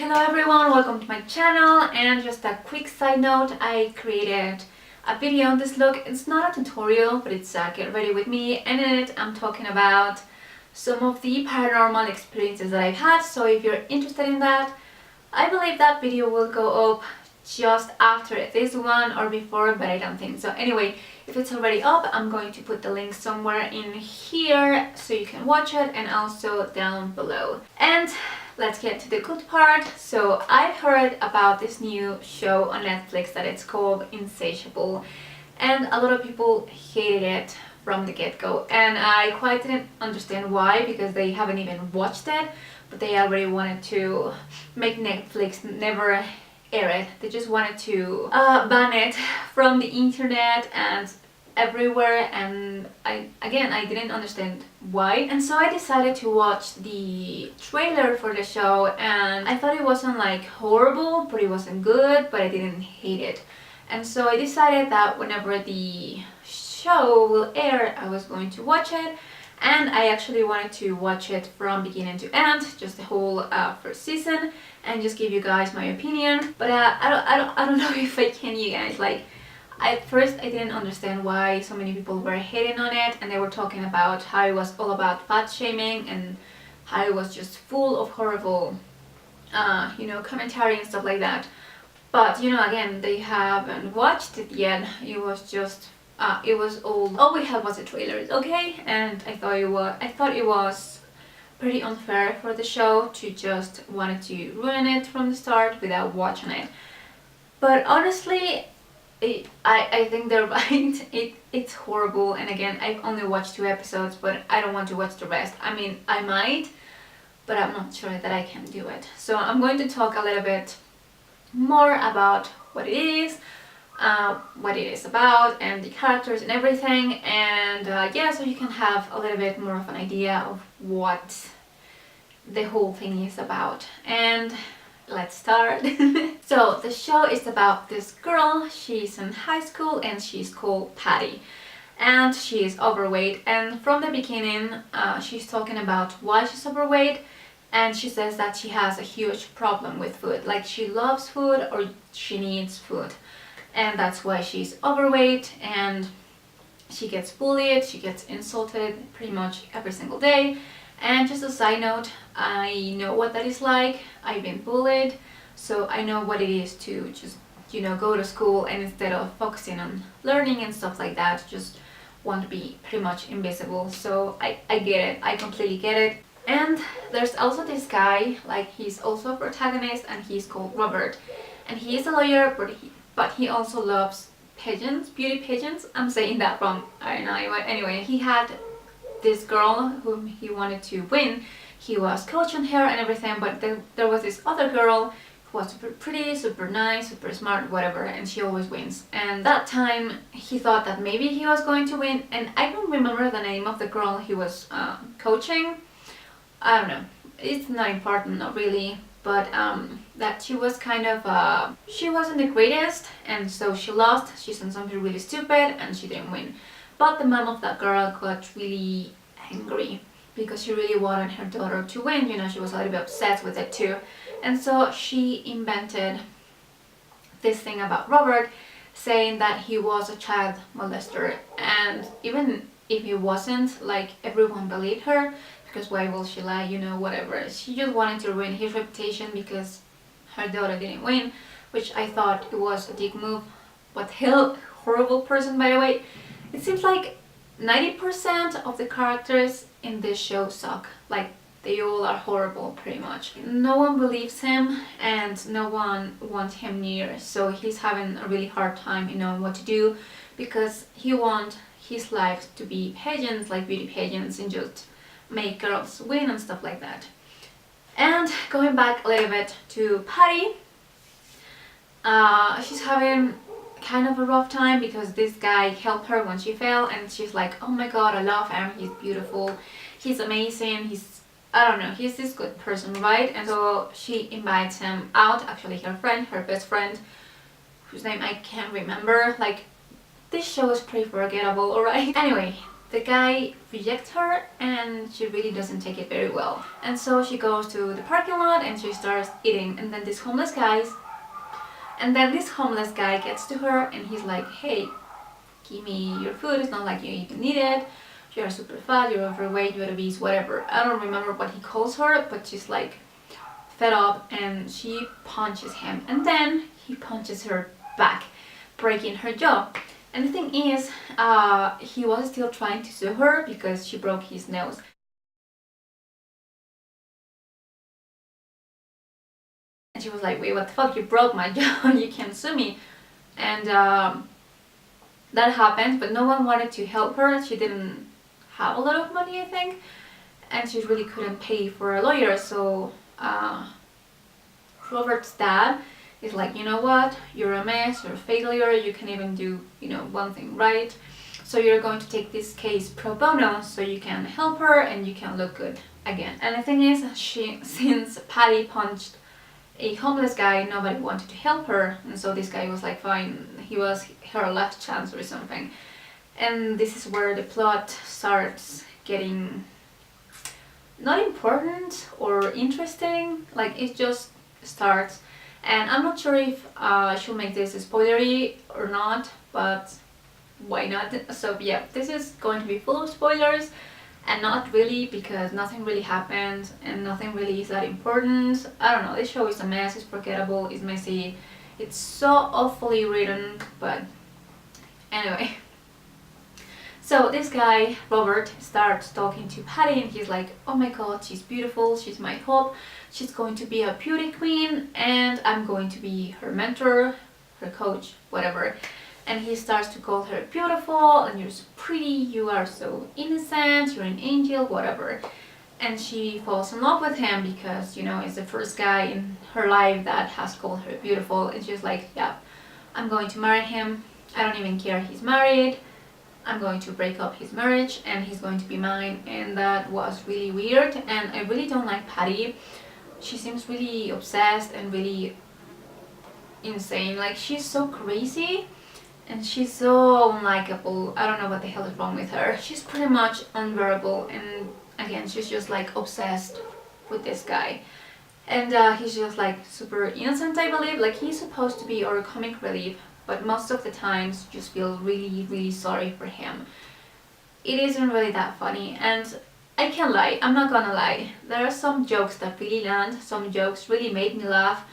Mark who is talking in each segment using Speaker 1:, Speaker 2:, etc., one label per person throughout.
Speaker 1: Hello everyone, welcome to my channel. And just a quick side note, I created a video on this look. It's not a tutorial, but it's a get ready with me, and in it I'm talking about some of the paranormal experiences that I've had. So if you're interested in that, I believe that video will go up just after this one or before, but I don't think so. Anyway, if it's already up, I'm going to put the link somewhere in here so you can watch it, and also down below. And let's get to the good part. So I heard about this new show on Netflix that it's called Insatiable, and a lot of people hated it from the get-go, and I quite didn't understand why, because they haven't even watched it, but they already wanted to make Netflix never air it. They just wanted to ban it from the internet and everywhere, and I didn't understand why. And so I decided to watch the trailer for the show, and I thought it wasn't like horrible, but it wasn't good, but I didn't hate it. And so I decided that whenever the show will air, I was going to watch it, and I actually wanted to watch it from beginning to end, just the whole first season, and just give you guys my opinion. But I don't know if I can, you guys. Like, at first I didn't understand why so many people were hating on it, and they were talking about how it was all about fat shaming and how it was just full of horrible commentary and stuff like that. But again, they haven't watched it yet. It was just it was all we had was the trailers, okay? And I thought it was pretty unfair for the show to just wanted to ruin it from the start without watching it. But honestly, I think they're right. It's horrible, and again, I've only watched 2 episodes, but I don't want to watch the rest. I mean, I might, but I'm not sure that I can do it. So I'm going to talk a little bit more about what it is about, and the characters and everything, and yeah, so you can have a little bit more of an idea of what the whole thing is about. And let's start. So the show is about this girl. She's in high school and she's called Patty, and she's overweight, and from the beginning she's talking about why she's overweight, and she says that she has a huge problem with food. Like, she loves food or she needs food, and that's why she's overweight, and she gets bullied, she gets insulted pretty much every single day. And just a side note, I know what that is like. I've been bullied, so I know what it is to just, go to school, and instead of focusing on learning and stuff like that, just want to be pretty much invisible. So I get it, I completely get it. And there's also this guy, like, he's also a protagonist, and he's called Robert, and he is a lawyer, but he also loves pigeons, beauty pigeons. I'm saying that wrong, I don't know. Anyway, he had this girl whom he wanted to win. He was coaching her and everything, but there was this other girl who was super pretty, super nice, super smart, whatever, and she always wins. And that time he thought that maybe he was going to win, and I don't remember the name of the girl he was coaching. I don't know, it's not important, not really, but that she was kind of she wasn't the greatest, and so she lost. She said something really stupid and she didn't win. But the mom of that girl got really angry because she really wanted her daughter to win. She was a little bit obsessed with it too. And so she invented this thing about Robert, saying that he was a child molester. And even if he wasn't, like, everyone believed her, because why will she lie, whatever. She just wanted to ruin his reputation because her daughter didn't win, which I thought it was a dick move. But horrible person, by the way. It seems like 90% of the characters in this show suck. Like, they all are horrible, pretty much. No one believes him, and no one wants him near, so he's having a really hard time knowing what to do, because he wants his life to be pageants, like beauty pageants, and just make girls win and stuff like that. And going back a little bit to Patty, she's having kind of a rough time because this guy helped her when she fell, and she's like, oh my god, I love him, he's beautiful, he's amazing, he's this good person, right? And so she invites him out. Actually, her best friend, whose name I can't remember. Like, this show is pretty forgettable, alright? Anyway, the guy rejects her and she really doesn't take it very well. And so she goes to the parking lot and she starts eating, and then this homeless guy gets to her and he's like, hey, give me your food, it's not like you even need it, you're super fat, you're overweight, you're obese, whatever. I don't remember what he calls her, but she's like fed up and she punches him, and then he punches her back, breaking her jaw. And the thing is, he was still trying to sue her because she broke his nose. And she was like, wait, what the fuck, you broke my jaw, you can't sue me. And that happened, but no one wanted to help her. She didn't have a lot of money, I think, and she really couldn't pay for a lawyer. So Robert's dad is like, you know what, you're a mess, you're a failure, you can't even do, one thing right. So you're going to take this case pro bono so you can help her and you can look good again. And the thing is, since Patty punched a homeless guy, nobody wanted to help her, and so this guy was like, fine, he was her last chance or something. And this is where the plot starts getting not important or interesting, like it just starts. And I'm not sure if I should make this spoilery or not, but why not? So yeah, this is going to be full of spoilers, and not really, because nothing really happened and nothing really is that important. I don't know, this show is a mess, it's forgettable, it's messy, it's so awfully written, but anyway. So this guy, Robert, starts talking to Patty and he's like, oh my god, she's beautiful, she's my hope, she's going to be a beauty queen and I'm going to be her mentor, her coach, whatever. And he starts to call her beautiful, and you're so pretty, you are so innocent, you're an angel, whatever. And she falls in love with him because, he's the first guy in her life that has called her beautiful. And she's like, yeah, I'm going to marry him, I don't even care he's married, I'm going to break up his marriage and he's going to be mine. And that was really weird, and I really don't like Patty. She seems really obsessed and really insane, like she's so crazy. And she's so unlikable. I don't know what the hell is wrong with her. She's pretty much unbearable, and again, she's just like obsessed with this guy. And he's just like super innocent, I believe. Like he's supposed to be our comic relief, but most of the times you just feel really, really sorry for him. It isn't really that funny, and I can't lie, I'm not gonna lie. There are some jokes that really land, some jokes really made me laugh,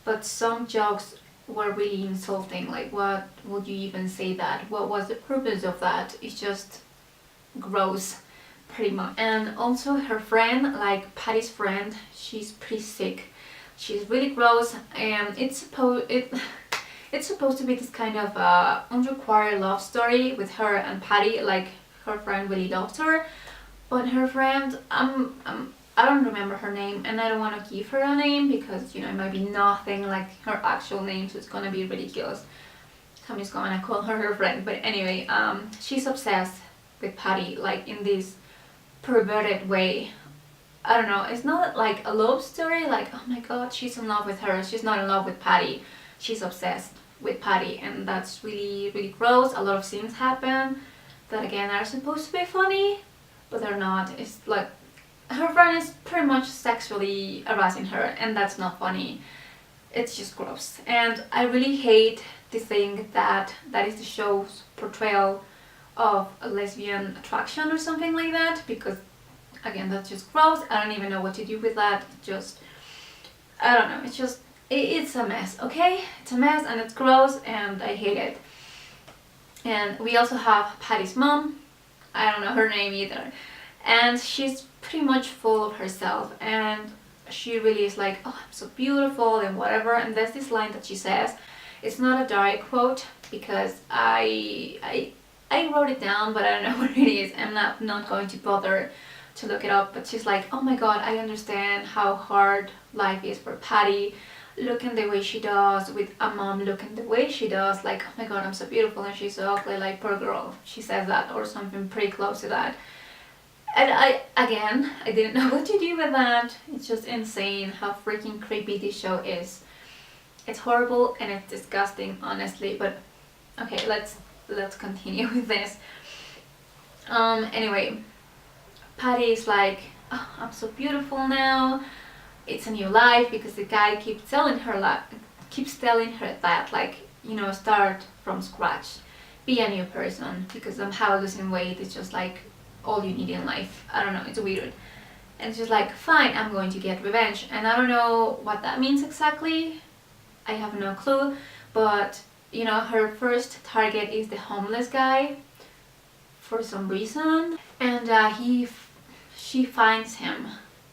Speaker 1: but some jokes were really insulting. Like, what would you even say that? What was the purpose of that? It's just gross, pretty much. And also her friend, like Patty's friend, she's pretty sick. She's really gross, and it's supposed to be this kind of unrequited love story with her and Patty. Like her friend really loves her, but her friend, I don't remember her name, and I don't want to give her a name because, it might be nothing like her actual name, so it's gonna be ridiculous. So I'm just gonna call her friend. But anyway, she's obsessed with Patty, like in this perverted way. I don't know, it's not like a love story, like, oh my god, she's in love with her. She's not in love with Patty. She's obsessed with Patty, and that's really, really gross. A lot of scenes happen that, again, are supposed to be funny, but they're not. It's like, her friend is pretty much sexually harassing her, and that's not funny. It's just gross. And I really hate to think that that is the show's portrayal of a lesbian attraction or something like that, because again, that's just gross. I don't even know what to do with that. I don't know, it's a mess, okay? It's a mess and it's gross and I hate it. And we also have Patty's mom. I don't know her name either. And she's pretty much full of herself, and she really is like, oh, I'm so beautiful and whatever. And there's this line that she says. It's not a direct quote because I wrote it down, but I don't know what it is. I'm not going to bother to look it up. But she's like, oh my god, I understand how hard life is for Patty, looking the way she does, with a mom looking the way she does. Like, oh my god, I'm so beautiful and she's so ugly, like, poor girl. She says that, or something pretty close to that. And I didn't know what to do with that. It's just insane how freaking creepy this show is. It's horrible and it's disgusting, honestly. But okay, let's continue with this. Anyway, Patty is like, oh, I'm so beautiful now. It's a new life, because the guy keeps telling her that, like, you know, start from scratch, be a new person, because somehow losing weight is just like all you need in life. I don't know, it's weird. And she's like, fine, I'm going to get revenge. And I don't know what that means exactly. I have no clue. But, you know, her first target is the homeless guy for some reason. And she finds him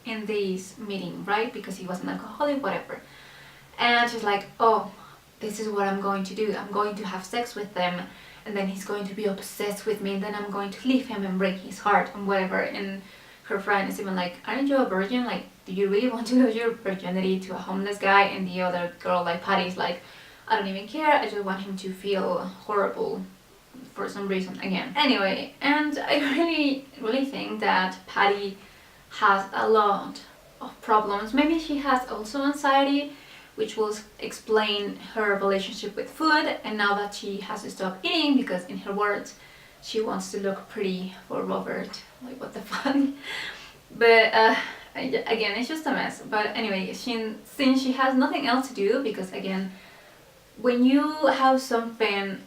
Speaker 1: in this meeting, right? Because he was an alcoholic, whatever. And she's like, oh, this is what I'm going to do. I'm going to have sex with them. And then he's going to be obsessed with me. And then I'm going to leave him and break his heart and whatever. And her friend is even like, aren't you a virgin? Like, do you really want to lose your virginity to a homeless guy? And the other girl, like Patty's like, I don't even care. I just want him to feel horrible for some reason again. Anyway, and I really think that Patty has a lot of problems. Maybe she has also anxiety, which will explain her relationship with food, and now that she has to stop eating because, in her words, she wants to look pretty for Robert. Like, what the fuck? But again, it's just a mess. But anyway, since she has nothing else to do, because again, when you have something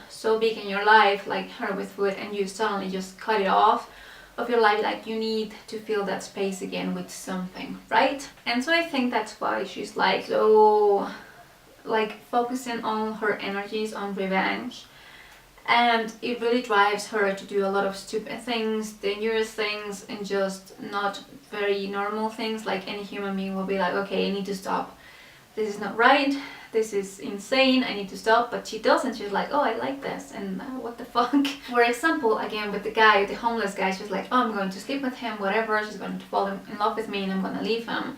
Speaker 1: so big in your life, like her with food, and you suddenly just cut it off of your life, like, you need to fill that space again with something, right? And so I think that's why she's like so, like, focusing all her energies on revenge. And it really drives her to do a lot of stupid things, dangerous things, and just not very normal things. Like, any human being will be like, okay, I need to stop. This is not right. This is insane. I need to stop. But she doesn't. She's like, oh, I like this. And what the fuck? For example, again, with the guy, the homeless guy, she's like, oh, I'm going to sleep with him, whatever. She's going to fall in love with me and I'm going to leave him.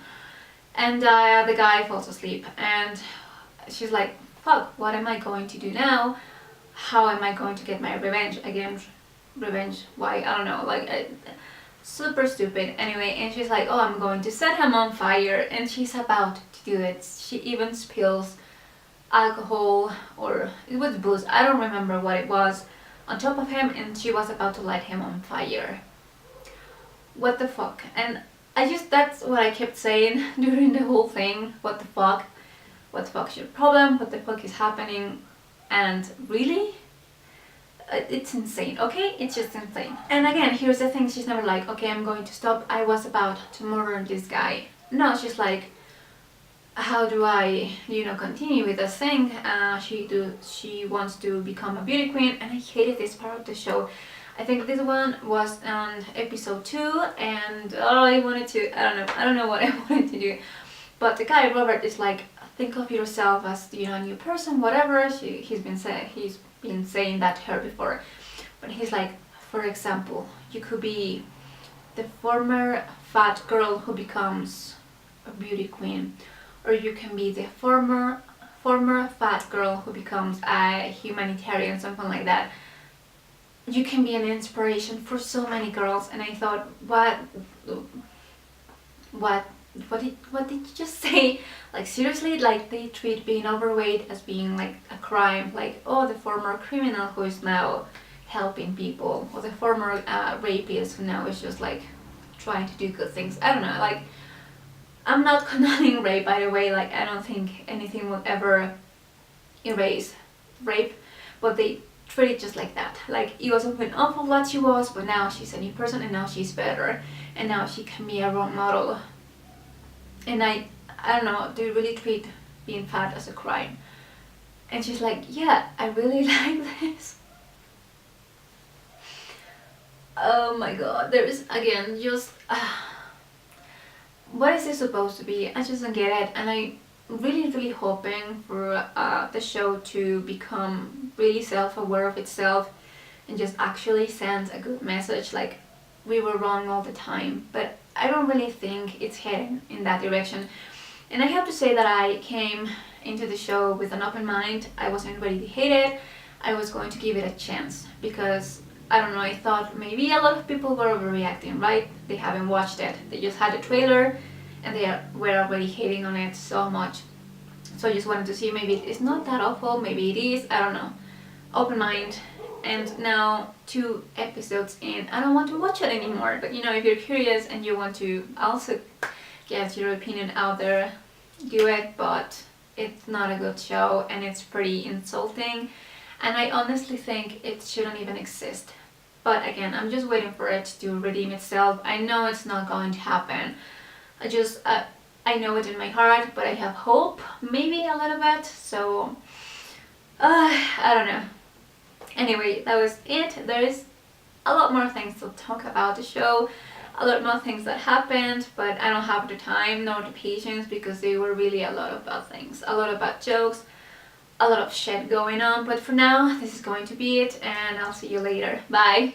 Speaker 1: And the guy falls asleep. And she's like, fuck, what am I going to do now? How am I going to get my revenge? Again, revenge, why? I don't know, like, super stupid. Anyway, and she's like, oh, I'm going to set him on fire, and she's about to do it. She even spills alcohol, or it was booze, I don't remember what it was, on top of him, and she was about to light him on fire. What the fuck? And that's what I kept saying during the whole thing. What the fuck? What the fuck's your problem? What the fuck is happening? And really, it's insane, okay? It's just insane. And again, here's the thing, she's never like, okay, I'm going to stop. I was about to murder this guy. No, she's like, how do I, you know, continue with this thing? She wants to become a beauty queen, and I hated this part of the show. I think this one was on episode 2, and I don't know what I wanted to do. But the guy, Robert, is like, think of yourself as, you know, a new person, whatever. He's been saying that to her before. But he's like, for example, you could be the former fat girl who becomes a beauty queen, or you can be the former fat girl who becomes a humanitarian, something like that. You can be an inspiration for so many girls. And I thought, what did you just say? Like, seriously, like, they treat being overweight as being like a crime. Like, oh, the former criminal who is now helping people, or the former rapist who now is just like trying to do good things. I don't know, like, I'm not condoning rape, by the way. Like, I don't think anything will ever erase rape, but they treat it just like that. Like, it was something awful that she was, but now she's a new person, and now she's better, and now she can be a role model. And I don't know, they really treat being fat as a crime. And she's like, yeah, I really like this. Oh my god, there is, again, just what is this supposed to be? I just don't get it. And I really hoping for the show to become really self-aware of itself and just actually send a good message, like, we were wrong all the time. But I don't really think it's heading in that direction. And I have to say that I came into the show with an open mind. I wasn't ready to hate it. I was going to give it a chance, because, I don't know, I thought maybe a lot of people were overreacting, right? They haven't watched it. They just had the trailer and they were already hating on it so much. So I just wanted to see, maybe it's not that awful, maybe it is, I don't know. Open mind. and now 2 episodes in, I don't want to watch it anymore. But you know, if you're curious and you want to also get your opinion out there, do it. But it's not a good show and it's pretty insulting, and I honestly think it shouldn't even exist. But again, I'm just waiting for it to redeem itself. I know it's not going to happen. I know it in my heart, but I have hope, maybe a little bit. So I don't know. Anyway, that was it. There is a lot more things to talk about the show, a lot more things that happened, but I don't have the time nor the patience, because there were really a lot of bad things, a lot of bad jokes, a lot of shit going on. But for now, this is going to be it, and I'll see you later. Bye!